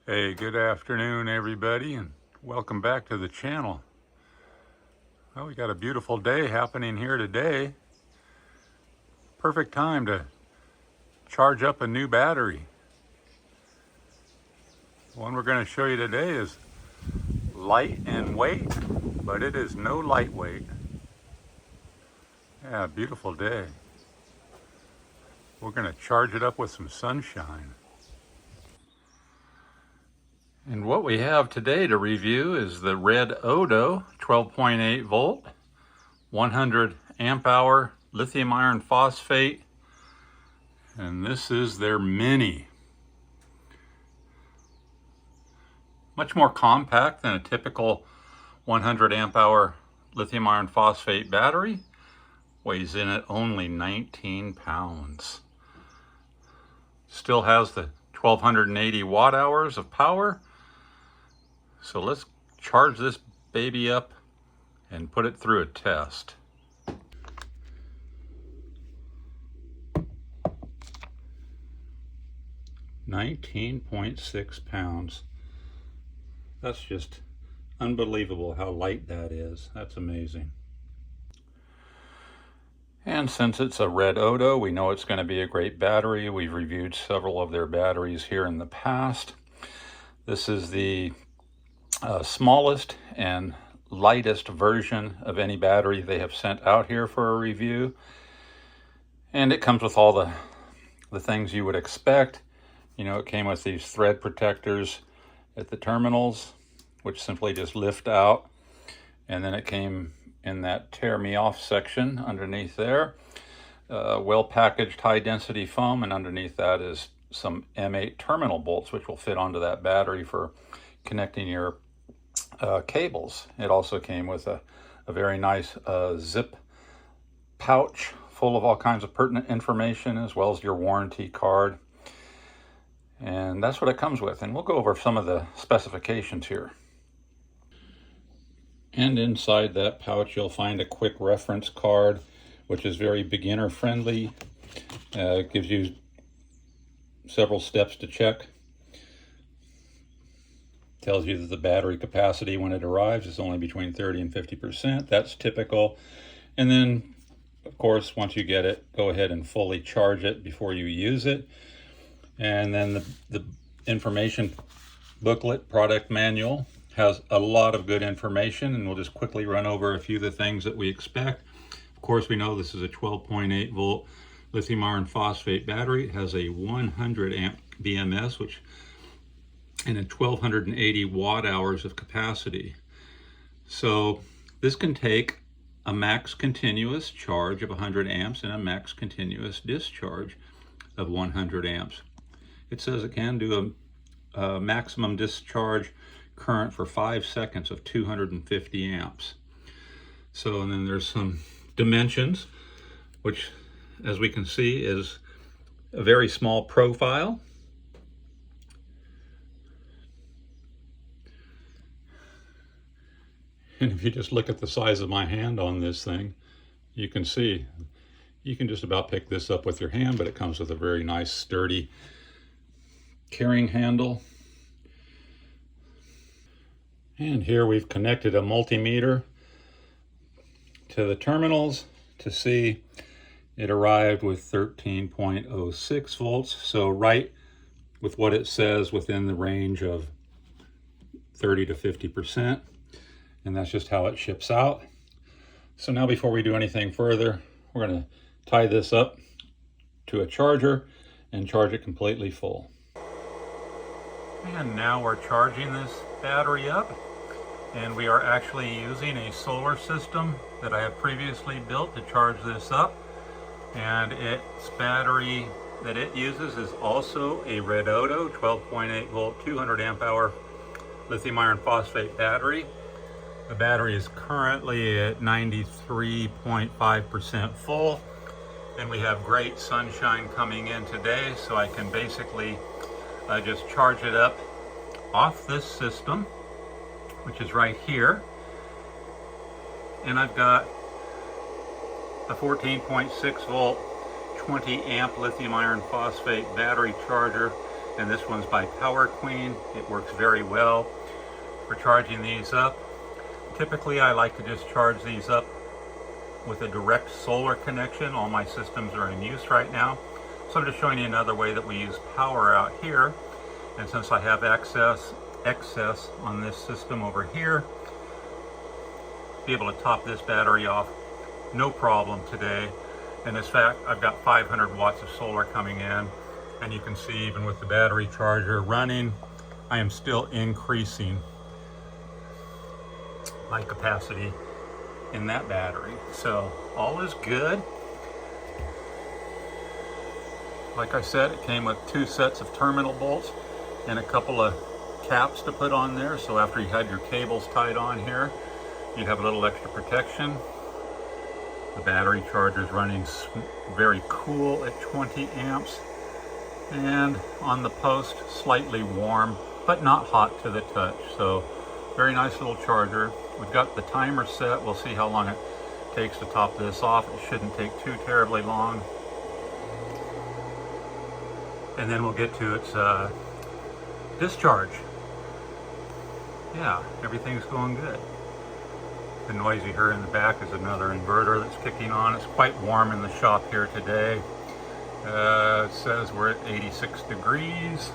Hey, good afternoon everybody, and welcome back to the channel. Well, we got a beautiful day happening here today. Perfect time to charge up a new battery. The one we're going to show you today is light in weight, but it is no lightweight. Yeah, beautiful day. We're going to charge it up with some sunshine. And what we have today to review is the REDODO 12.8 volt, 100 amp hour lithium iron phosphate, and this is their mini. Much more compact than a typical 100 amp hour lithium iron phosphate battery. Weighs in at only 19 pounds. Still has the 1280 watt hours of power. So let's charge this baby up and put it through a test. $19.6 pounds. That's just unbelievable how light that is. That's amazing. And since it's a REDODO, we know it's going to be a great battery. We've reviewed several of their batteries here in the past. This is the smallest and lightest version of any battery they have sent out here for a review. And it comes with all the things you would expect. You know, it came with these thread protectors at the terminals, which simply just lift out. And then it came in that tear me off section underneath there. Well packaged high density foam, and underneath that is some M8 terminal bolts, which will fit onto that battery for connecting your cables. It also came with a very nice zip pouch full of all kinds of pertinent information, as well as your warranty card. And that's what it comes with. And we'll go over some of the specifications here. And inside that pouch, you'll find a quick reference card, which is very beginner friendly. It gives you several steps to check. Tells you that the battery capacity when it arrives is only between 30 and 50%. That's typical. And then, of course, once you get it, go ahead and fully charge it before you use it. And then the information booklet, product manual, has a lot of good information, and we'll just quickly run over a few of the things that we expect. Of course, we know this is a 12.8 volt lithium iron phosphate battery. It has a 100 amp BMS, and a 1280 watt hours of capacity. So this can take a max continuous charge of 100 amps and a max continuous discharge of 100 amps. It says it can do a maximum discharge current for 5 seconds of 250 amps. So, and then there's some dimensions, which, as we can see, is a very small profile. And if you just look at the size of my hand on this thing, you can see you can just about pick this up with your hand, but it comes with a very nice sturdy carrying handle. And here we've connected a multimeter to the terminals to see it arrived with 13.06 volts. So right with what it says, within the range of 30 to 50%. And that's just how it ships out. So now, before we do anything further, we're going to tie this up to a charger and charge it completely full. And now we're charging this battery up, and we are actually using a solar system that I have previously built to charge this up. And its battery that it uses is also a REDODO 12.8 volt 200 amp hour lithium iron phosphate battery. The battery is currently at 93.5% full, and we have great sunshine coming in today, so I can basically just charge it up off this system, which is right here. And I've got a 14.6 volt 20 amp lithium iron phosphate battery charger and this one's by Power Queen. It works very well for charging these up. Typically, I like to just charge these up with a direct solar connection. All my systems are in use right now. So I'm just showing you another way that we use power out here. And since I have excess on this system over here, be able to top this battery off no problem today. And in fact, I've got 500 watts of solar coming in, and you can see even with the battery charger running, I am still increasing my capacity in that battery. So all is good. Like I said, it came with 2 sets of terminal bolts and a couple of caps to put on there. So after you had your cables tied on here, you have a little extra protection. The battery charger is running very cool at 20 amps. And on the post, slightly warm, but not hot to the touch. So very nice little charger. We've got the timer set. We'll see how long it takes to top this off. It shouldn't take too terribly long. And then we'll get to its discharge. Yeah, everything's going good. The noise you hear in the back is another inverter that's kicking on. It's quite warm in the shop here today. It says we're at 86 degrees.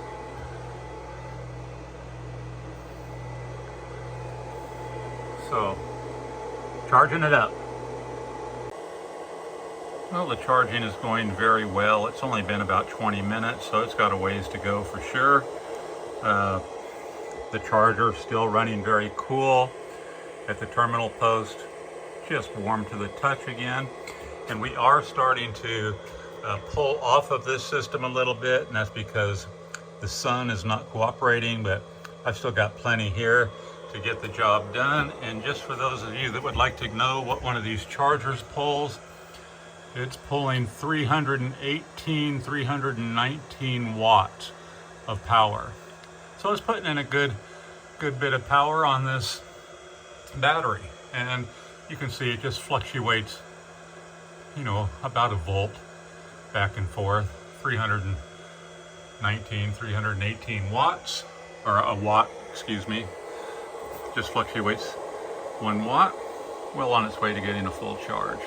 So, charging it up. Well, the charging is going very well. It's only been about 20 minutes, so it's got a ways to go for sure. The charger still running very cool at the terminal post, just warm to the touch again. And we are starting to pull off of this system a little bit, and that's because the sun is not cooperating, but I've still got plenty here to get the job done. And just for those of you that would like to know what one of these chargers pulls, it's pulling 319 watts of power. So it's putting in a good bit of power on this battery. And you can see it just fluctuates, you know, about a volt back and forth. 318 watts, or a watt, excuse me. Just fluctuates 1 watt, well on its way to getting a full charge.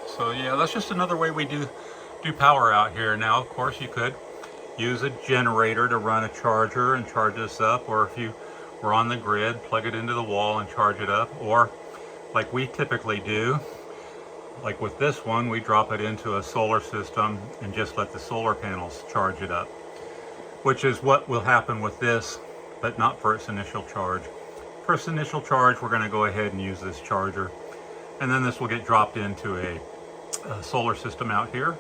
So yeah, that's just another way we do power out here. Now, of course, you could use a generator to run a charger and charge this up, or if you were on the grid, plug it into the wall and charge it up, or like we typically do, like with this one, we drop it into a solar system and just let the solar panels charge it up, which is what will happen with this, but not for its initial charge. For its initial charge, we're going to go ahead and use this charger, and then this will get dropped into a solar system out here,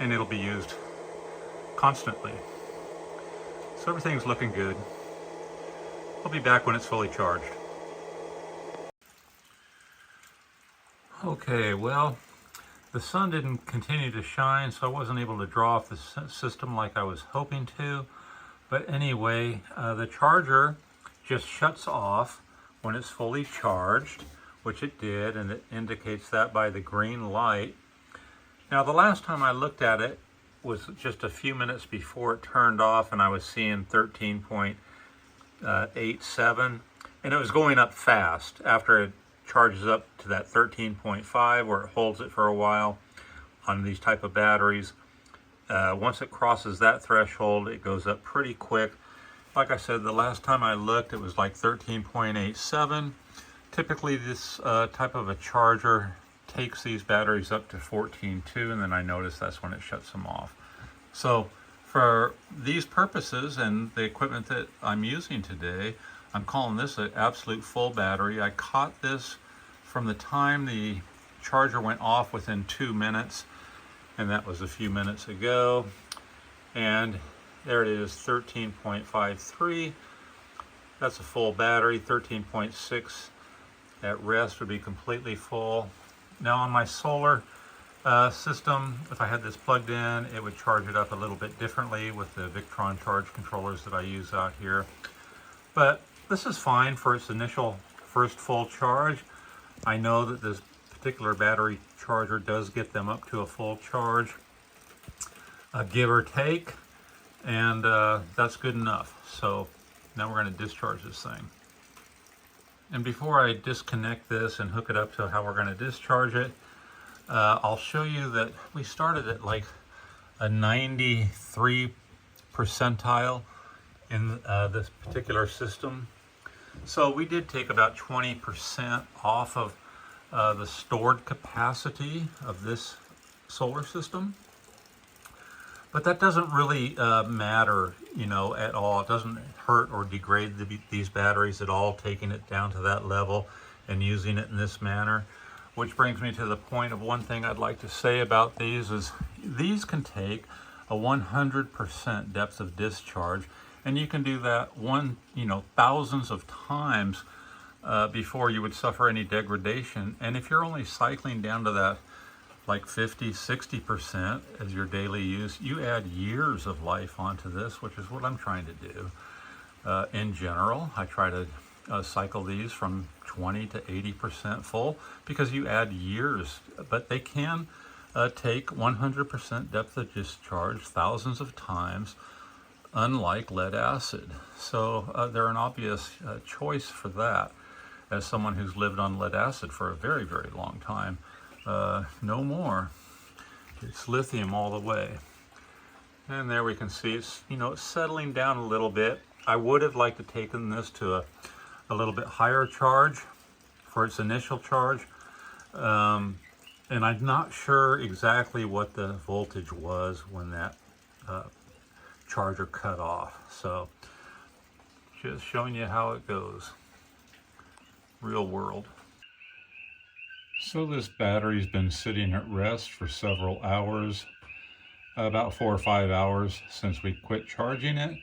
and it'll be used constantly. So everything's looking good. I'll be back when it's fully charged. Okay, well, the sun didn't continue to shine, so I wasn't able to draw off the system like I was hoping to. But anyway, the charger just shuts off when it's fully charged, which it did, and it indicates that by the green light. Now, the last time I looked at it was just a few minutes before it turned off, and I was seeing 13.87, and it was going up fast after it charges up to that 13.5, where it holds it for a while on these type of batteries. Once it crosses that threshold, it goes up pretty quick. Like I said, the last time I looked, it was like 13.87. Typically, this type of a charger takes these batteries up to 14.2, and then I notice that's when it shuts them off. So for these purposes and the equipment that I'm using today, I'm calling this an absolute full battery. I caught this from the time the charger went off within 2 minutes, and that was a few minutes ago. And there it is, 13.53. That's a full battery. 13.6 at rest would be completely full. Now on my solar system, if I had this plugged in, it would charge it up a little bit differently with the Victron charge controllers that I use out here. But this is fine for its initial first full charge. I know that this particular battery charger does get them up to a full charge, give or take. and that's good enough. So now we're going to discharge this thing. And before I disconnect this and hook it up to how we're going to discharge it, I'll show you that we started at like a 93 percentile in this particular system. So we did take about 20% off of the stored capacity of this solar system. But that doesn't really matter, you know, at all. It doesn't hurt or degrade these batteries at all, taking it down to that level and using it in this manner. Which brings me to the point of one thing I'd like to say about these is these can take a 100% depth of discharge, and you can do that thousands of times before you would suffer any degradation. And if you're only cycling down to that like 50-60% as your daily use, you add years of life onto this, which is what I'm trying to do. In general, I try to cycle these from 20 to 80% full because you add years, but they can take 100% depth of discharge thousands of times, unlike lead acid. So they're an obvious choice for that. As someone who's lived on lead acid for a very, very long time, no more. It's lithium all the way. And there we can see it's, it's settling down a little bit. I would have liked to taken this to a little bit higher charge for its initial charge. And I'm not sure exactly what the voltage was when that charger cut off. So just showing you how it goes. Real world. So this battery's been sitting at rest for several hours, about 4 or 5 hours since we quit charging it,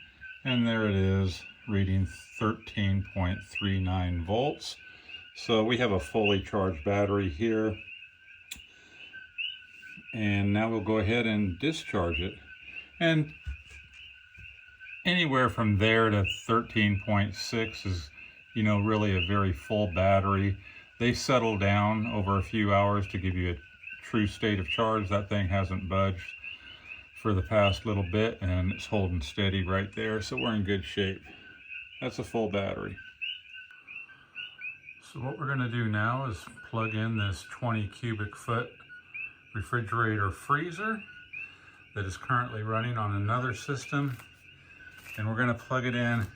and there it is reading 13.39 volts. So we have a fully charged battery here, and now we'll go ahead and discharge it. And anywhere from there to 13.6 is really a very full battery. They settle down over a few hours to give you a true state of charge. That thing hasn't budged for the past little bit, and it's holding steady right there, so we're in good shape. That's a full battery. So what we're going to do now is plug in this 20 cubic foot refrigerator freezer that is currently running on another system, and we're going to plug it in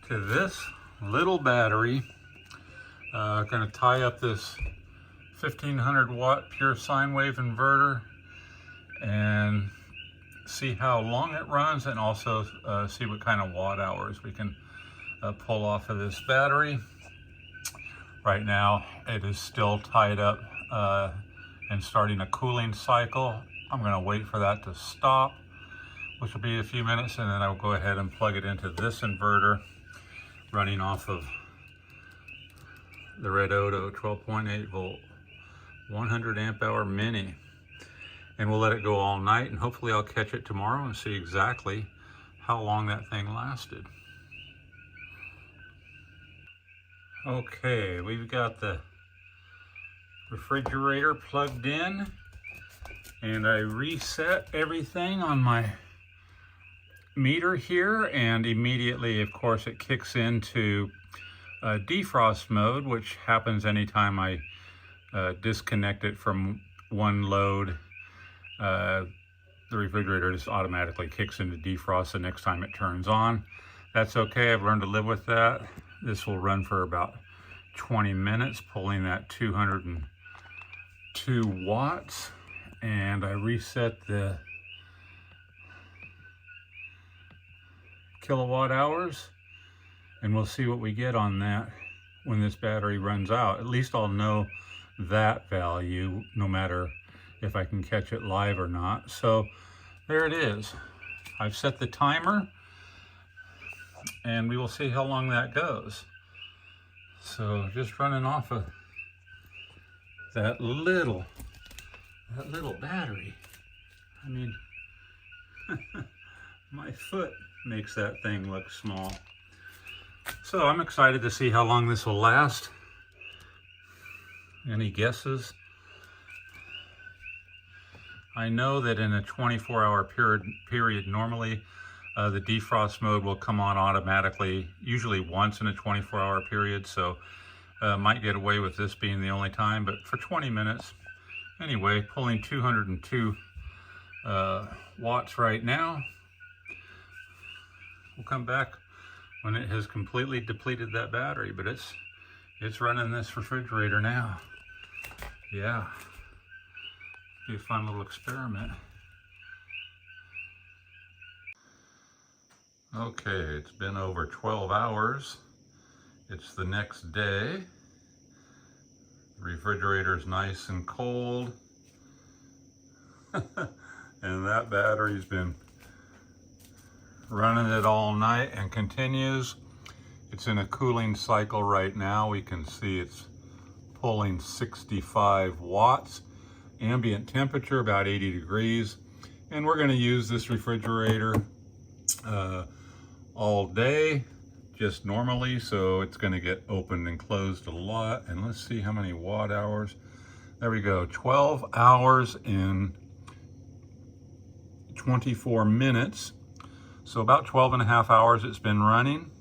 to this little battery. Going to tie up this 1500 watt pure sine wave inverter and see how long it runs, and also see what kind of watt hours we can pull off of this battery. Right now it is still tied up and starting a cooling cycle. I'm going to wait for that to stop, which will be a few minutes, and then I will go ahead and plug it into this inverter running off of the REDODO 12.8 volt 100 amp hour mini, and we'll let it go all night, and hopefully I'll catch it tomorrow and see exactly how long that thing lasted. Okay, we've got the refrigerator plugged in, and I reset everything on my meter here, and immediately, of course, it kicks into defrost mode, which happens anytime I disconnect it from one load. The refrigerator just automatically kicks into defrost the next time it turns on. That's okay, I've learned to live with that. This will run for about 20 minutes, pulling that 202 watts, and I reset the kilowatt hours, and we'll see what we get on that when this battery runs out. At least I'll know that value no matter if I can catch it live or not. So there it is. I've set the timer, and we will see how long that goes. So just running off of that little battery. I mean, my foot makes that thing look small. So I'm excited to see how long this will last. Any guesses? I know that in a 24-hour period, normally The defrost mode will come on automatically, usually once in a 24-hour period, so might get away with this being the only time, but for 20 minutes. Anyway, pulling 202 watts right now. We'll come back when it has completely depleted that battery, but it's running this refrigerator now. Yeah, be a fun little experiment. Okay, it's been over 12 hours. It's the next day. The refrigerator's nice and cold. And that battery's been running it all night and continues. It's in a cooling cycle right now. We can see it's pulling 65 watts. Ambient temperature about 80 degrees. And we're going to use this refrigerator all day, just normally, so it's going to get opened and closed a lot. And let's see how many watt hours. There we go, 12 hours and 24 minutes. So about 12 and a half hours it's been running.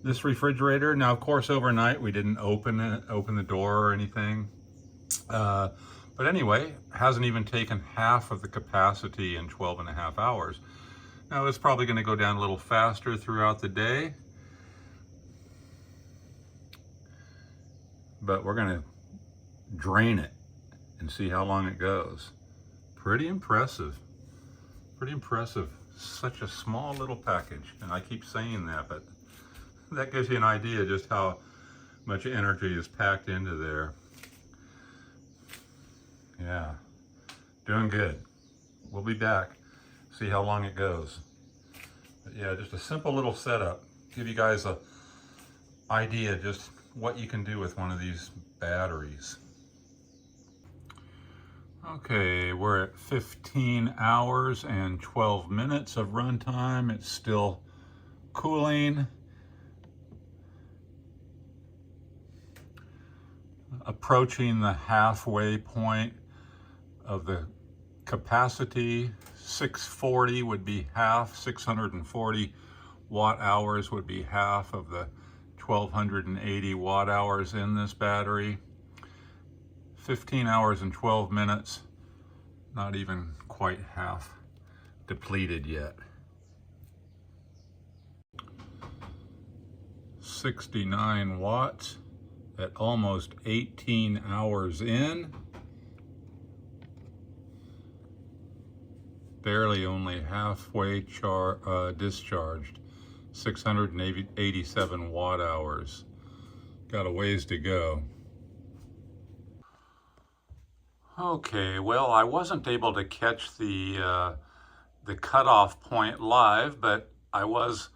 This refrigerator, now of course overnight we didn't open the door or anything. But anyway, hasn't even taken half of the capacity in 12 and a half hours. Now it's probably going to go down a little faster throughout the day, but we're going to drain it and see how long it goes. Pretty impressive. Pretty impressive. Such a small little package, and I keep saying that, but that gives you an idea just how much energy is packed into there. Yeah, doing good. We'll be back. See how long it goes. But yeah, just a simple little setup. Give you guys an idea just what you can do with one of these batteries. Okay, we're at 15 hours and 12 minutes of runtime. It's still cooling. Approaching the halfway point of the capacity. 640 would be half, 640 watt hours would be half of the 1280 watt hours in this battery. 15 hours and 12 minutes, not even quite half depleted yet. 69 watts at almost 18 hours in. Barely only halfway discharged. 687 watt hours. Got a ways to go. Okay, well, I wasn't able to catch the cutoff point live, but I was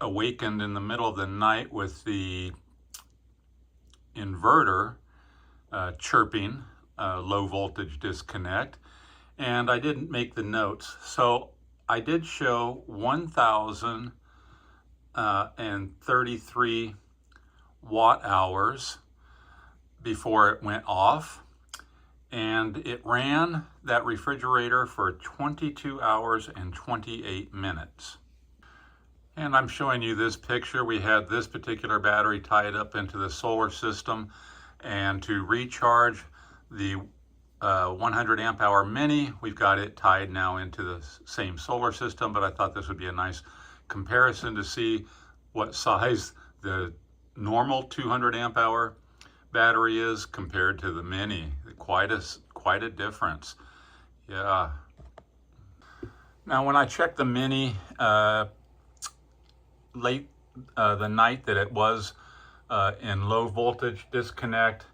awakened in the middle of the night with the inverter chirping, low voltage disconnect, and I didn't make the notes. So I did show 1,033 watt hours before it went off, and it ran that refrigerator for 22 hours and 28 minutes. And I'm showing you this picture. We had this particular battery tied up into the solar system, and to recharge the 100 amp hour mini, we've got it tied now into the same solar system, but I thought this would be a nice comparison to see what size the normal 200 amp hour battery is compared to the mini. Quite a difference. Yeah. Now when I checked the mini late the night that it was in low voltage disconnect,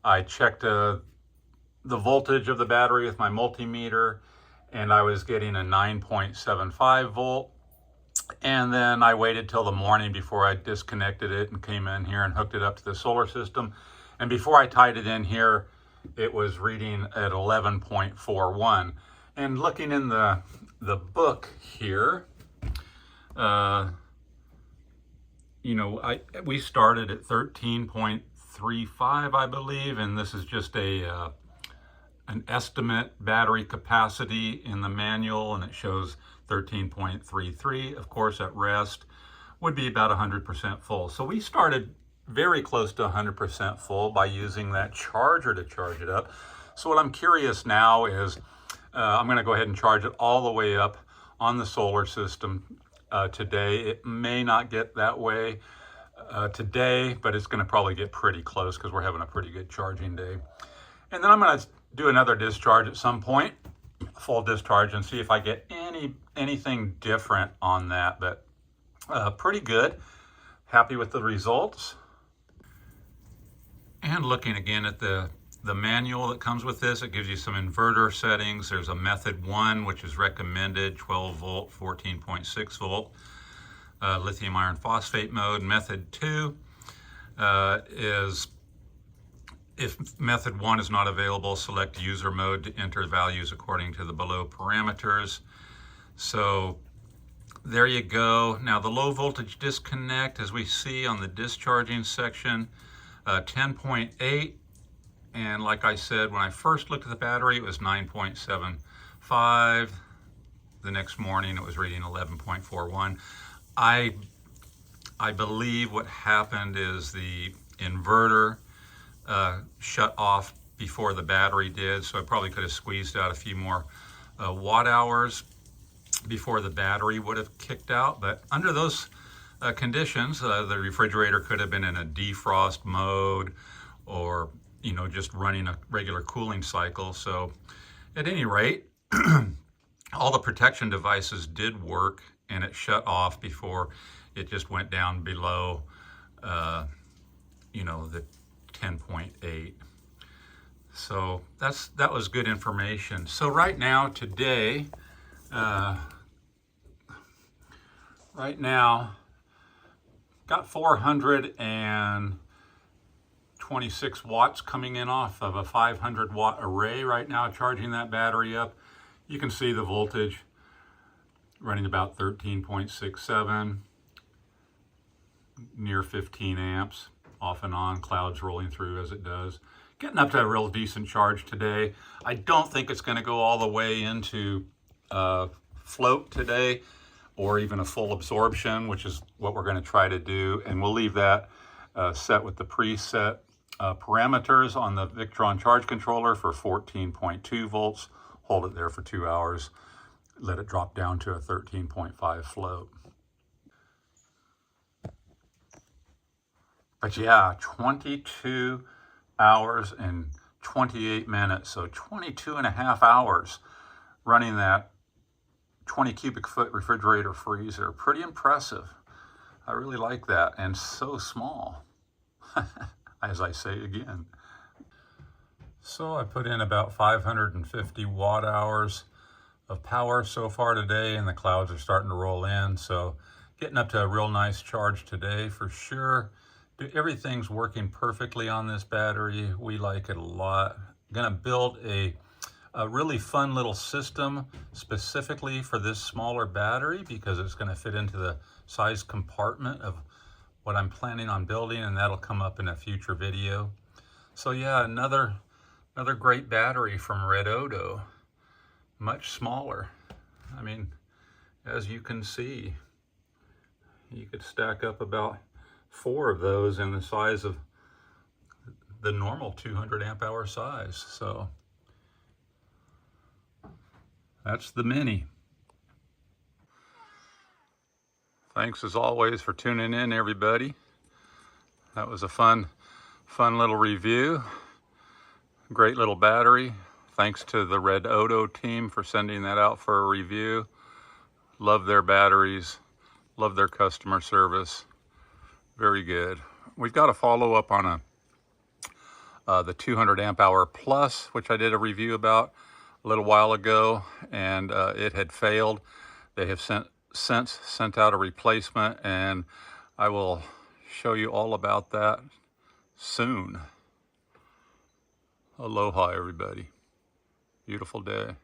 I checked the voltage of the battery with my multimeter, and I was getting a 9.75 volt. And then I waited till the morning before I disconnected it and came in here and hooked it up to the solar system. And before I tied it in here, it was reading at 11.41. And looking in the book here, you know, we started at 13.35, I believe, and this is just a an estimate battery capacity in the manual, and it shows 13.33. Of course, at rest would be about 100% full. So we started very close to 100% full by using that charger to charge it up. So what I'm curious now is, I'm going to go ahead and charge it all the way up on the solar system today. It may not get that way today, but it's going to probably get pretty close because we're having a pretty good charging day. And then I'm going to do another discharge at some point, full discharge, and see if I get anything different on that. But pretty good. Happy with the results. And looking again at the manual that comes with this, it gives you some inverter settings. There's a method 1, which is recommended, 12 volt, 14.6 volt, lithium iron phosphate mode. Method 2 is, if method 1 is not available, select user mode to enter values according to the below parameters. So there you go. Now the low voltage disconnect, as we see on the discharging section, 10.8. And like I said, when I first looked at the battery, it was 9.75. The next morning, it was reading 11.41. I believe what happened is the inverter shut off before the battery did, so I probably could have squeezed out a few more watt hours before the battery would have kicked out. But under those conditions, the refrigerator could have been in a defrost mode, or just running a regular cooling cycle. So at any rate, all the protection devices did work, and it shut off before it just went down below the 10.8. So that was good information. So right now, today, got 426 watts coming in off of a 500 watt array right now, charging that battery up. You can see the voltage running about 13.67, near 15 amps, off and on, clouds rolling through as it does. Getting up to a real decent charge today. I don't think it's going to go all the way into float today, or even a full absorption, which is what we're going to try to do. And we'll leave that set with the preset parameters on the Victron charge controller for 14.2 volts. Hold it there for 2 hours. Let it drop down to a 13.5 float. But yeah, 22 hours and 28 minutes. So 22 and a half hours running that 20 cubic foot refrigerator freezer. Pretty impressive. I really like that, and so small, as I say again. So I put in about 550 watt hours of power so far today, and the clouds are starting to roll in. So getting up to a real nice charge today for sure. Everything's working perfectly on this battery. We like it a lot. I'm gonna build a really fun little system specifically for this smaller battery, because it's going to fit into the size compartment of what I'm planning on building, and that'll come up in a future video. So yeah, another great battery from REDODO, much smaller. I mean, as you can see, you could stack up about 4 of those in the size of the normal 200 amp hour size. So that's the Mini. Thanks as always for tuning in, everybody. That was a fun little review. Great little battery. Thanks to the REDODO team for sending that out for a review. Love their batteries. Love their customer service. Very good. We've got a follow-up on the 200 amp hour plus, which I did a review about a little while ago, and it had failed. They have since sent out a replacement, and I will show you all about that soon. Aloha, everybody. Beautiful day.